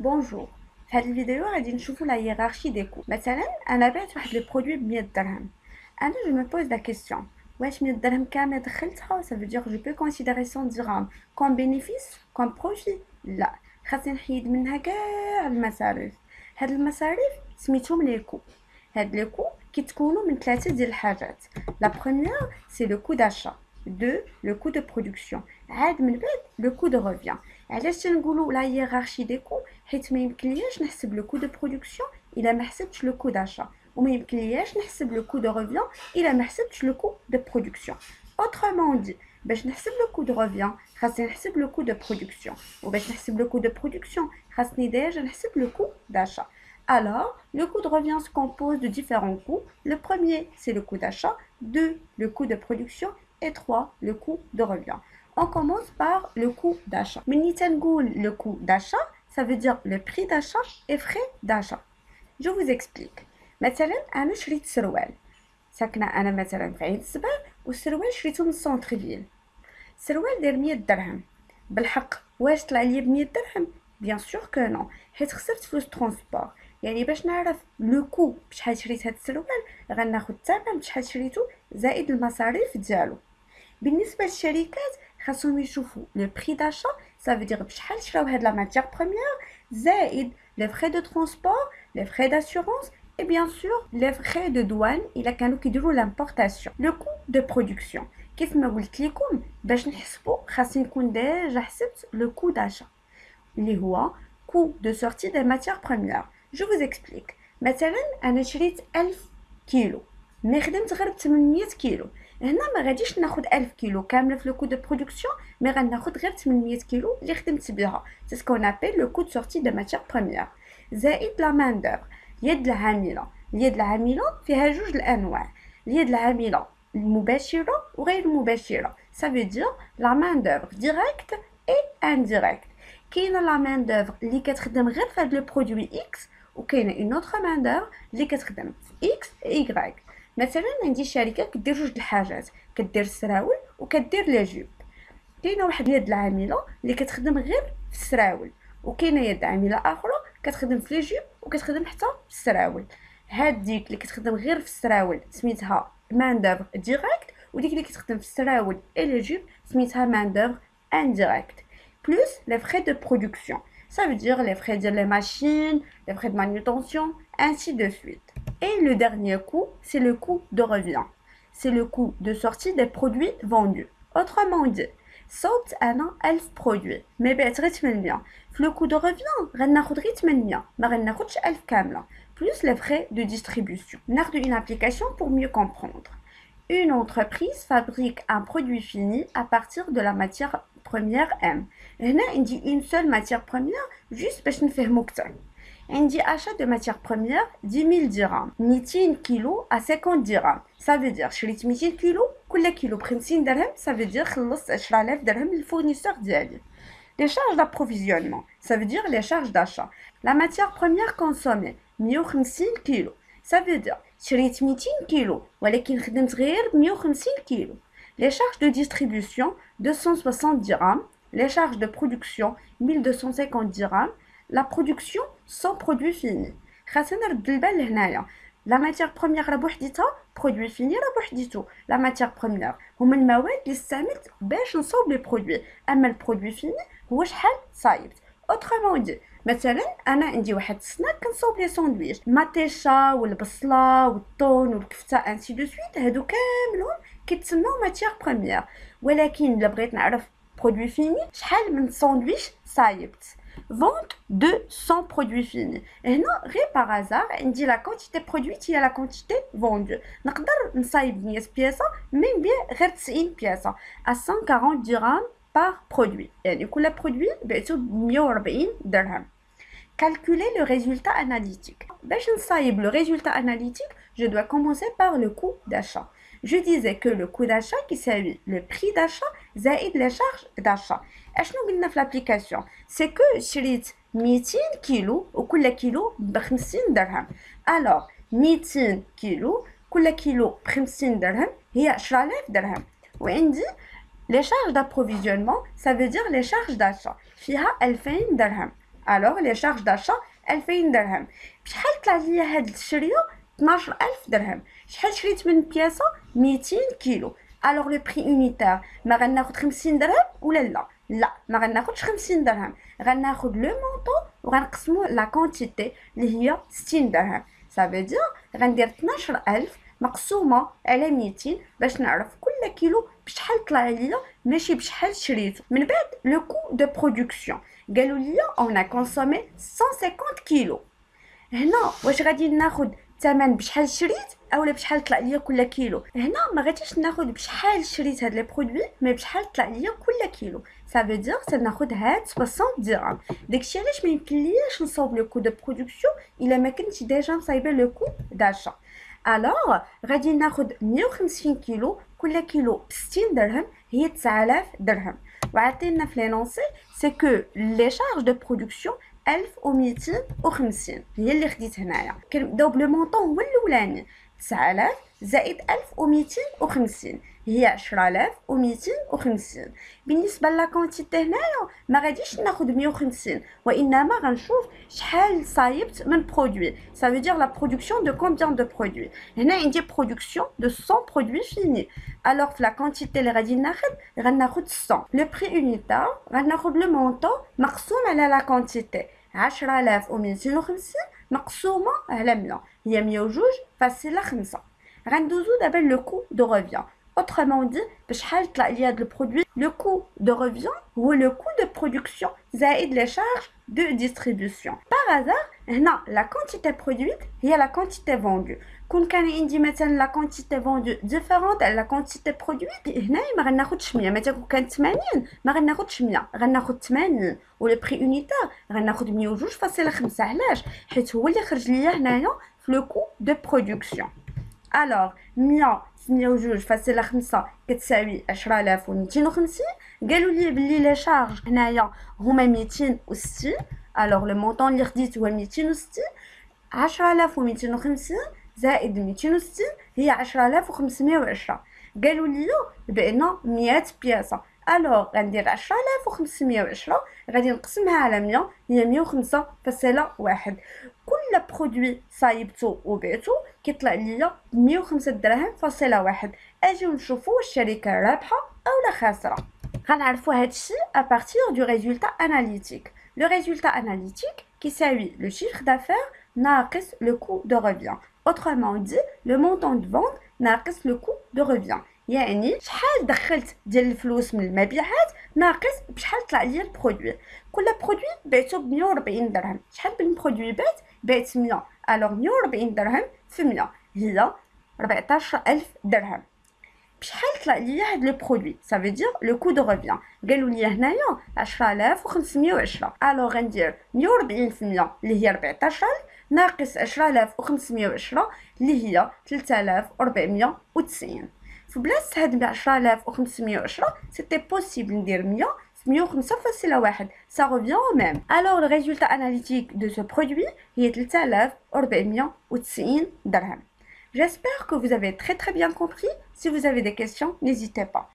Bonjour. في هذه الفيديو غادي نشوفوا la hiérarchie des coûts. مثلا انا بعت واحد لو برودوي ب 100 درهم. انا je me pose la question. واش 100 درهم كامل دخلتها؟ ça veut dire que je peux considérer 100 dirhams comme bénéfice comme profit. لا، خاصني نحيد منها كاع المصاريف. هاد المصاريف سميتهم لي كو. هاد لي كو كيتكونوا من ثلاثه ديال الحاجات. لا بروميير سي لو كو d'achat. 2 le coût de production. عاد من بعد le coût de revient. علاش تنقولوا la hiérarchie des coûts؟ حيت ما يمكنلياش نحسب لو كو دو برودكسيون الا ما حسبتش لو كو داشا، وما يمكنلياش نحسب لو كو دو ريفيون الا ما حسبتش لو كو دو برودكسيون. اوترومون دي، باش نحسب لو كو دو ريفيون خاصني نحسب لو كو دو برودكسيون، وباش نحسب لو كو دو برودكسيون خاصني ديجا نحسب لو كو d'achat. Alors, le coût de revient se compose de différents coûts. Le premier, c'est le coût d'achat. 2, le coût de production. Et 3, le coût de revient. On commence par le coût d'achat. Le coût d'achat, ça veut dire le prix d'achat et frais d'achat. Je vous explique. مثلا انا شريت سروال، ساكنه انا مثلا في عين الصباح، والسروال شريته من السونتر فيل. السروال داير 100 درهم. بالحق واش طلع لي ب 100 درهم؟ بيان سور كو نو، حيت خسرت فلوس ترونسبور. يعني باش نعرف لو كو بشحال شريت هاد السروال غناخد الثمن بشحال شريتو زائد المصاريف ديالو. بالنسبه للشركات خاصهم يشوفوا لو بري داشا، ça veut dire بشحال شراو هاد لا ماتيير بروميير زائد لي فري دو ترونسبور، لي فري داسيورونس et bien sûr les frais de douane الا كانوا كيديروا l'importation. le coût de production كيف ما قلت لكم باش نحسبوا خاصني نكون ديجا حسبت le coût d'achat اللي هو coût de sortie des matières premières. je vous explique. مثلا انا شريت 1000 كيلو مي خدمت غير 800 كيلو. هنا ما غاديش ناخد 1000 كيلو كامله في لو كو دو برودكسيون، مي غناخد غير 800 كيلو اللي خدمت بها. سي سكون ابل لو كو دو سورتي دو ماتيير بروميير زائد لا مان دوفر. اليد العامله، اليد العامله فيها جوج الانواع. اليد العامله المباشره وغير المباشره. ça veut dire la main d'œuvre directe et indirecte. كاينه لا مان دوفر اللي كتخدم غير في هذا لو برودوي اكس، وكاينه اون اوتر مان دوفر اللي كتخدم في اكس اي. مثلا عندي شركه كدير جوج الحاجات، كدير السراول وكدير لي جوب. كاينه واحد اليد العامله اللي كتخدم غير في السراول، وكاينه يد عامله اخرى كتخدم في لي جوب وكتخدم حتى في السراول. هاد ديك اللي كتخدم غير في السراول سميتها مان دوفر ديريكت، وديك اللي كتخدم في السراول اي لي جوب سميتها مان دوفر انديريكت. plus les frais de production. Ça veut dire les frais de les machines, les frais de manutention, ainsi de suite. Et le dernier coût, c'est le coût de revient. C'est le coût de sortie des produits vendus. Autrement dit, صوبت أنا 1000 produits mais بعت غير 800. في le coût de revient غناخد غير 800 ما غناخدش 1000 كاملة. Plus les frais de distribution. ناخد une application pour mieux comprendre. Une entreprise fabrique un produit fini à partir de la matière première M. هنا عندي une seule matière première juste باش نفهمو كتر. عندي achat de matière première 10 000 dirhams. 200 كيلو à 50 dirhams. Ça veut dire شريت 200 كيلو، كل كيلو ب 50 درهم. Ça veut dire خلصت 10,000 درهم للفورنيسور ديالي. Les charges d'approvisionnement, ça veut dire les charges d'achat. La matière première consommée 150 كيلو. Ça veut dire شريت 200 كيلو ولكن خدمت غير 150 كيلو. Les charges de distribution 260 dirhams. Les charges de production 1250 dirhams. La production sans produit fini. خاصنا نرد البال هنايا. La matière première راه بوحديتها، produit fini راه بوحديتو. La matière première هما المواد اللي استعملت باش نصاوب لي برودوي، اما البرودوي فيني هو شحال صايبت. اوترومون دي، مثلا انا عندي واحد السناك كنصاوب لي ساندويش، الماتيشا والبصله والطون والكفته انسي دو سويت، هادو كاملهم كيتسموا ماتيير بروميير. ولكن الا بغيت نعرف برودوي فيني شحال من ساندويش صايبت. Vente de 100 produits finis. هنا غير par hasard عندي la quantité produite هي la quantité vendue. نقدر نصايب 100 بياسة مي نبيع غير 90 بياسة à 140 dirhams par produit. يعني كل produit بعتو ب 140 درهم. Calculer le résultat analytique. باش نصايب le résultat analytique, je dois commencer par le coût d'achat. Je disais que le coût d'achat qui s'appelle le prix d'achat زائد les charges d'achat. اشنو قلنا في l'application? C'est que شريت 200 كيلو وكل كيلو ب 50 درهم. Alors 200 كيلو كل كيلو ب 50 درهم هي 10,000 درهم. وعندي les charges d'approvisionnement, ça veut dire les charges d'achat. فيها 2000 درهم. alors les charges d'achat 2000 درهم. بشحال طلع ليا هاد الشريه 12000 درهم. شحال شريت من بياسه 200 كيلو. alors le prix unitaire ما غناخد 50 درهم ولا لا ما غناخدش 50 درهم، غناخد لو مونطون وغنقسمو لا كونتيتي اللي هي 60 درهم. صافي دير غندير 12000 مقسومه على 200 باش نعرف كل كيلو بشحال طلع ليا ماشي بشحال شريته. من بعد لو كو دو برودكسيون قالوا ليا اون كونسومي 150 كيلو. هنا واش غادي ناخد الثمن بشحال شريت اولا بشحال طلع ليا كل كيلو؟ هنا ما غاديش ناخد بشحال شريت هاد لي برودوي مي بشحال طلع ليا كل كيلو. صافي دير تناخد هاد 60 درهم. داكشي علاش ما يمكنلياش نصاوب لو كو دو برودكسيون الا ما كنتش ديجا مصايبه لو كو داشا. الوغ غادي ناخد 150 كيلو، كل كيلو ب 60 درهم هي 9000 درهم. وعطينا في لينونسي سي كو لي شارج دو برودكسيون 1250 هي اللي خديت هنايا. كنبداو بلو مونطون هو الاولاني 9000 زائد 1250 هي 10250. بالنسبه لا كونتيتي هنايا ما غاديش ناخد 150 وانما غنشوف شحال صايبت من برودوي. ça veut dire la production de combien de produits. هنا عندي production de 100 produits finis. alors في لا كونتيتي اللي غادي غناخد 100. لو بري يونيتار غناخد لو مونطون مقسوم على لا كونتيتي 10250 مقسومه على 100 هي 102 فاصلة 5. غندوزو دابا لو كو دو ريفيان. autrement dit بشحال طلع لي هاد البرودوي. لو كو دو ريفيان هو لو كو دو برودكسيون زائد لي شارج دو ديستريبيوسيون. باغ هازار هنا لا كونتيتي برودويت هي لا كونتيتي فوندو. كون كان عندي مثلا لا كونتيتي فوندو ديفيرونت على لا كونتيتي برودويت هنايا ما غناخدش 100. مثلا كون كان 80 ما غناخدش 100 غناخد 80. ولو بري يونيتار غناخد 102.5. علاش؟ حيت هو اللي خرج ليا هنايا في لو كو دو برودكسيون. الوغ 100 102.5 كتساوي 10250. قالوا لي بلي لي شارج هنايا هما 260. الوغ لو مونطون اللي خديت هو 260. 10250 زائد 260 هي 10510. قالوا لي بان 100 بياسه. الوغ غندير 10510 غادي نقسمها على 100 هي 105.1. كل برودوي صايبتو وبيعتو كيطلع ليا 105 دراهم فاصلة 1. اجيو نشوفوا واش الشركه رابحه اولا خاسره. غنعرفوا هادشي à partir du résultat analytique. Le résultat analytique كيساوي le chiffre d'affaires ناقص le coût de revient. autrement dit le montant de vente ناقص le coût de revient. يعني شحال دخلت ديال الفلوس من المبيعات ناقص بشحال طلع ليا البرودوي. كل برودوي بعتو ب 140 درهم. شحال من برودوي بعت 100. الوغ 140 درهم في 100 هي 14000 درهم. بشحال طلع ليا هاد لو برودوي؟ صافي دير لو كو دو ريفيان. قالوا لي هنايا 10510. الوغ غندير 140 في 100 اللي هي 14000 ناقص 10510 اللي هي 3490. في بلاصه هاد 10510 سيتي بوسيبل ندير 100 في 105.1. ça revient au même. alors le résultat analytique de ce produit هي 3490 درهم. J'espère que vous avez très bien compris. Si vous avez des questions, n'hésitez pas.